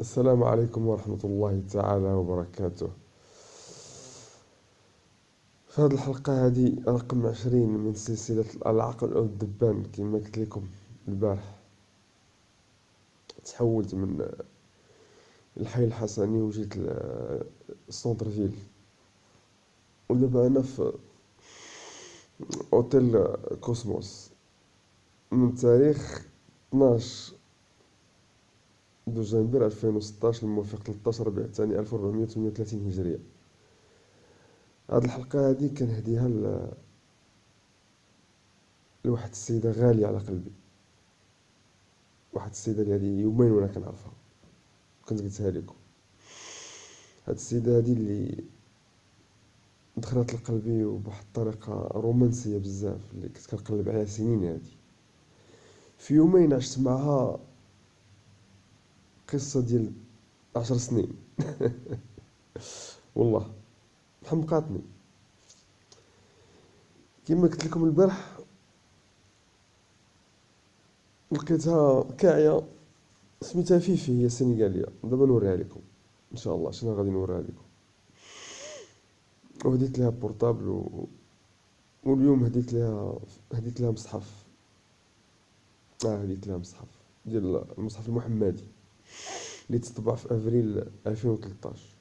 السلام عليكم ورحمة الله تعالى وبركاته. في هذه الحلقة هذه رقم 20 من سلسلة العقل أو الدبان كما قلت لكم البارح. تحولت من الحي الحسني وجيت للسونتر فيل، ودابا أنا في أوتيل كوسموس من تاريخ 12 دجنبر 2016 الموافق 13 ربيع الثاني 1438 هجرية. هذه الحلقة هذه كنهديها لواحد السيدة غالية على قلبي، واحد السيدة اللي هذه يومين وانا كنعرفها كنت قلتها لكم. هاد السيدة هادي اللي دخلت لقلبي وبواحد الطريقة رومانسية بزاف، اللي كنت كنقلب عليها سنين هادي. في يومين عشت معها قصة ديال 10 سنين. والله حمقاتني. كما قلت لكم البارح لقيتها كاعية، سميتها فيفي، هي سنغالية. دابا نوريها لكم ان شاء الله. شنو غادي نوريها لكم؟ وهديت لها بورطابل واليوم هديت لها مصحف. هديت لها مصحف ديال المصحف المحمدي اللي تطبع في افريل 2013.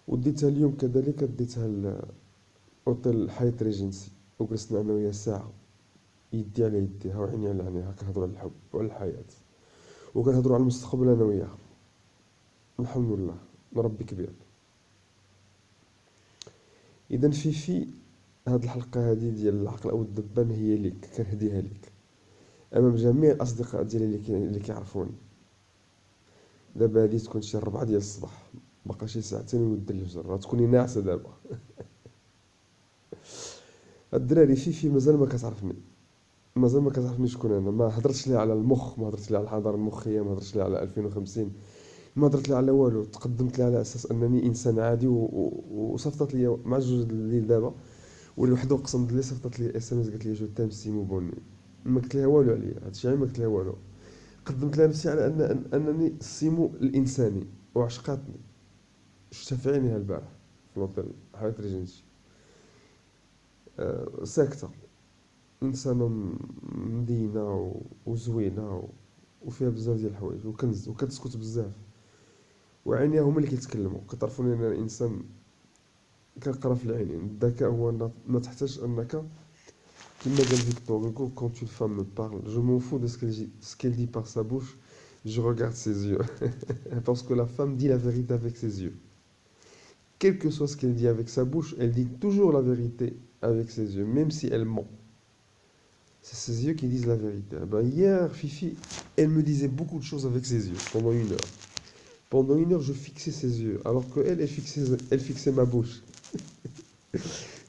وديتها اليوم كذلك، ديتها لاوتيل حياة ريجنسي، وجلسنا انا وياها ساعة، يدي على يديها وعيني على عينيها، كنهضروا على الحب وعلى الحياة، وكنهضروا على المستقبل انا وياها. الحمد لله، ربي كبير. اذا في هاد الحلقة هادي ديال العقل او الدبان هي ليك، كنهديها ليك امام جميع الاصدقاء ديالي اللي كيعرفوني. دابا هادي تكون شي 4 ديال الصباح، باقا شي ساعتين ونود الفجر، راه تكوني ناعسة دابا. الدراري فيفي مازال ما كتعرفني، مازال ما كتعرفني شكون انا. ما هضرتش ليها على المخ، ما هضرتش ليها على الحضاره المخيه، ما هضرتش ليها على 2050، ما هضرت ليها على والو. تقدمت ليها على اساس انني انسان عادي وصيفطت لي مع جوج الليل دابا، واللي وحده قسمت لي صيفطت لي اس ام اس قالت لي جو تام سيمو بوني. ما قلت لها والو عليا هادشي، ما قلت لها والو. قدمت لها نفسي على انني سيمو الانساني، وعشقاتني. شفتها في عينيها البارح في الوطن حياة ريجنسي. ساكتة، إنسانة مدينة وزوينة وفيها بزاف ديال الحوايج وكنز، وكتسكت بزاف، وعينيها هما اللي كيتكلموا. كتعرفوني انا انسان كنقرا في العينين. الذكاء هو ما تحتاج انك، كما قال فيكتور هوغو: quand une femme me parle, je m'en fous de ce qu'elle dit par sa bouche, je regarde ses yeux. Parce que la femme dit la vérité avec ses yeux. Quel que soit ce qu'elle dit avec sa bouche, elle dit toujours la vérité avec ses yeux, même si elle ment. C'est ses yeux qui disent la vérité. Eh ben, hier, Fifi, elle me disait beaucoup de choses avec ses yeux pendant 1 heure. Pendant 1 heure, je fixais ses yeux, alors qu'elle, elle fixait ma bouche.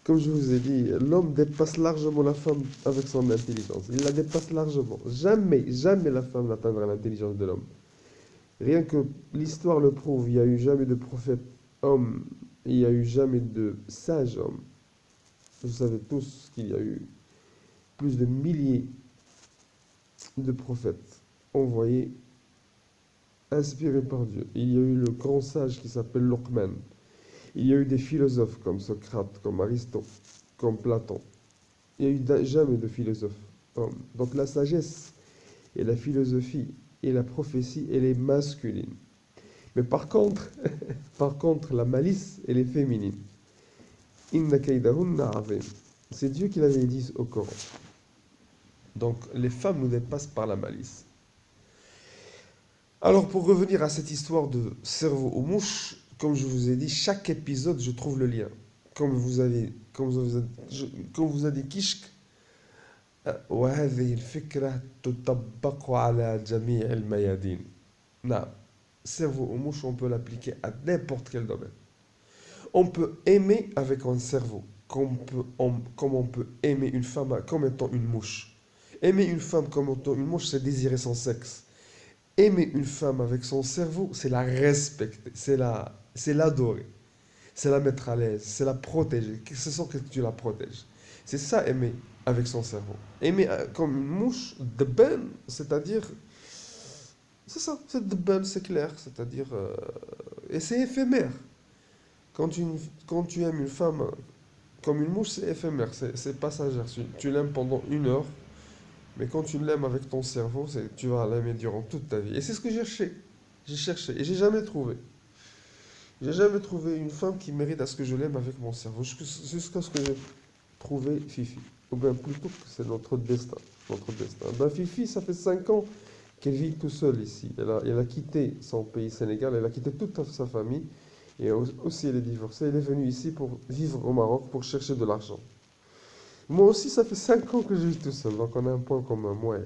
Comme je vous ai dit, l'homme dépasse largement la femme avec son intelligence. Il la dépasse largement. Jamais, jamais la femme n'atteindra l'intelligence de l'homme. Rien que l'histoire le prouve. Il n'y a eu jamais de prophète homme. Il n'y a eu jamais de sage homme. Vous savez tous qu'il y a eu plus de milliers de prophètes envoyés, inspirés par Dieu. Il y a eu le grand sage qui s'appelle Luqman. Il y a eu des philosophes comme Socrate, comme Aristote, comme Platon. Il n'y a eu jamais de philosophe homme. Donc la sagesse et la philosophie et la prophétie, elle est masculine. Mais par contre, par contre, la malice, elle est féminine. Inna kaydahunna azim. C'est Dieu qui l'avait dit au Coran. Donc les femmes nous dépassent par la malice. Alors pour revenir à cette histoire de cerveau aux mouches, comme je vous ai dit, chaque épisode, je trouve le lien. Comme vous a dit Kishk, وهذه الفكرة تطبق على جميع الميادين. Non, cerveau aux mouches, on peut l'appliquer à n'importe quel domaine. On peut aimer avec un cerveau, comme on peut aimer une femme comme étant une mouche. Aimer une femme comme étant une mouche, c'est désirer son sexe. Aimer une femme avec son cerveau, c'est la respecter, c'est l'adorer, c'est la mettre à l'aise, c'est la protéger. C'est ça que tu la protèges. C'est ça aimer avec son cerveau. Aimer comme une mouche de ben, c'est-à-dire C'est ça, c'est de belle, c'est clair, c'est-à-dire... et c'est éphémère. Quand tu aimes une femme comme une mouche, c'est éphémère, c'est passagère. Tu l'aimes pendant 1 heure, mais quand tu l'aimes avec ton cerveau, tu vas l'aimer durant toute ta vie. Et c'est ce que j'ai cherché. J'ai cherché, et j'ai jamais trouvé. J'ai jamais trouvé une femme qui mérite à ce que je l'aime avec mon cerveau, jusqu'à ce que j'ai trouvé Fifi. Ou bien plutôt que c'est notre destin. Notre destin. Ben Fifi, ça fait 5 ans qu'elle vit tout seule ici. Elle a quitté son pays Sénégal, elle a quitté toute sa famille. Et aussi, elle est divorcée. Elle est venue ici pour vivre au Maroc, pour chercher de l'argent. Moi aussi, ça fait 5 ans que je vis tout seul. Donc, on a un point commun, moi et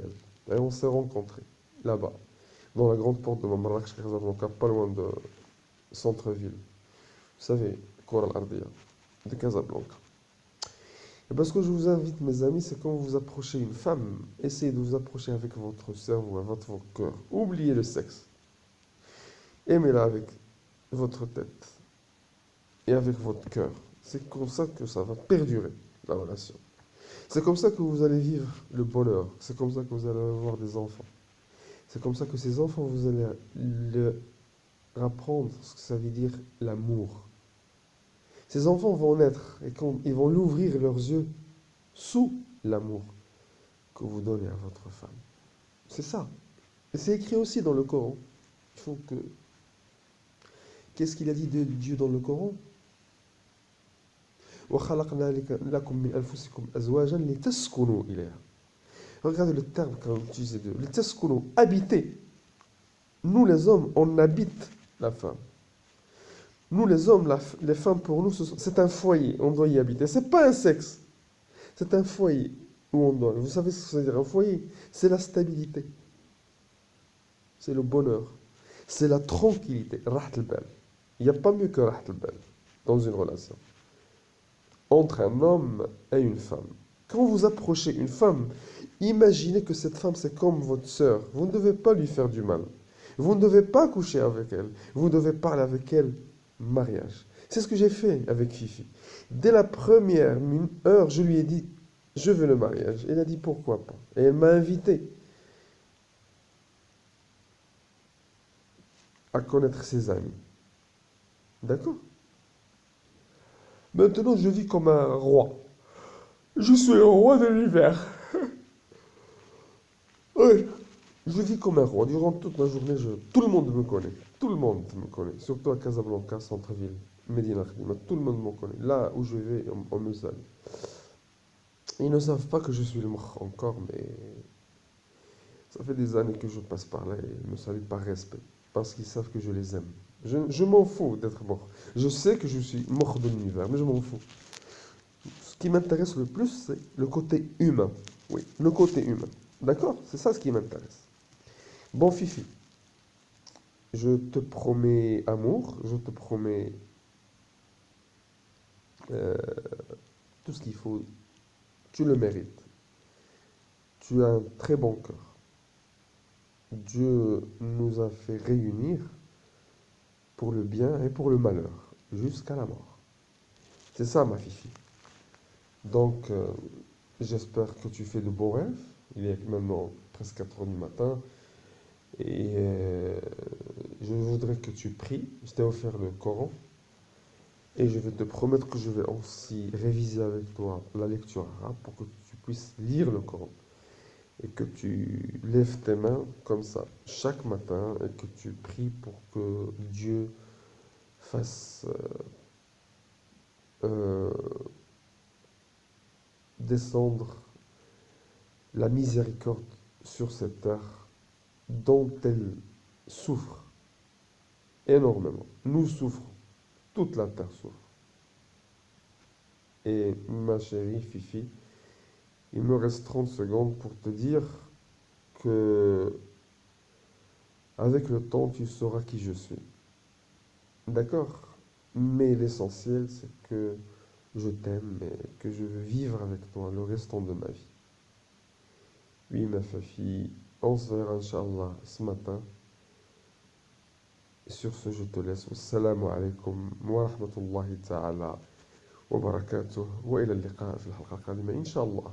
elle. Et on s'est rencontrés, là-bas, dans la grande porte de Marrakech, Casablanca, pas loin de centre-ville. Vous savez, Kora Ardia, de Casablanca. Et parce que je vous invite, mes amis, c'est quand vous approchez une femme, essayez de vous approcher avec votre cerveau, avec votre cœur. Oubliez le sexe. Aimez-la avec votre tête et avec votre cœur. C'est comme ça que ça va perdurer, la relation. C'est comme ça que vous allez vivre le bonheur. C'est comme ça que vous allez avoir des enfants. C'est comme ça que ces enfants, vous allez leur apprendre ce que ça veut dire l'amour. Ces enfants vont naître et quand ils vont l'ouvrir leurs yeux sous l'amour que vous donnez à votre femme. C'est ça. Et c'est écrit aussi dans le Coran. Il faut que... Qu'est-ce qu'il a dit de Dieu dans le Coran? وَخَلَقْنَا لَكُم مِّنْ أَنفُسِكُمْ أَزْوَاجًا لِتَسْكُنُوا إِلَيْهَا. Regardez le terme qu'on utilise de لِتَسْكُنُوا, habiter. Nous les hommes, on habite la femme. Nous les hommes, les femmes pour nous, c'est un foyer, on doit y habiter. C'est pas un sexe, c'est un foyer où on doit. Vous savez ce que ça veut dire un foyer? C'est la stabilité, c'est le bonheur, c'est la tranquillité. Rahat al-bal. Il n'y a pas mieux que rahat al-bal dans une relation entre un homme et une femme. Quand vous approchez une femme, imaginez que cette femme c'est comme votre sœur. Vous ne devez pas lui faire du mal. Vous ne devez pas coucher avec elle. Vous devez parler avec elle mariage. C'est ce que j'ai fait avec Fifi. Dès la première heure, je lui ai dit, je veux le mariage. Elle a dit, pourquoi pas. Et elle m'a invité à connaître ses amis. D'accord? Maintenant, je vis comme un roi. Je suis le roi de l'hiver. Oui. Je vis comme un roi. Durant toute la journée, tout le monde me connaît. Tout le monde me connaît. Surtout à Casablanca, centre-ville. Medina Khadima. Tout le monde me connaît. Là où je vais, on me salue. Ils ne savent pas que je suis le mokh encore, mais ça fait des années que je passe par là et ils me saluent par respect. Parce qu'ils savent que je les aime. Je m'en fous d'être mort. Je sais que je suis mort de l'univers, mais je m'en fous. Ce qui m'intéresse le plus, c'est le côté humain. Oui, le côté humain. D'accord? C'est ça ce qui m'intéresse. Bon, Fifi, je te promets amour, je te promets euh, tout ce qu'il faut. Tu le mérites. Tu as un très bon cœur. Dieu nous a fait réunir pour le bien et pour le malheur, jusqu'à la mort. C'est ça, ma Fifi. Donc, j'espère que tu fais de beaux rêves. Il est maintenant presque 4 heures du matin. Et je voudrais que tu pries. Je t'ai offert le Coran. Et je vais te promettre que je vais aussi réviser avec toi la lecture arabe pour que tu puisses lire le Coran. Et que tu lèves tes mains comme ça chaque matin et que tu pries pour que Dieu fasse euh, descendre la miséricorde sur cette terre dont elle souffre énormément. Nous souffrons, toute la terre souffre. Et ma chérie Fifi, il me reste 30 secondes pour te dire que avec le temps, tu sauras qui je suis. D'accord? Mais l'essentiel, c'est que je t'aime et que je veux vivre avec toi le restant de ma vie. Oui, ma Fifi, on se verra, Inch'Allah, ce matin. Et sur ce, je te laisse. Wassalamu alaikum wa rahmatullahi ta'ala wa barakatuh. Wa ila al-liqa fi al-halqa al-qadima, Inch'Allah.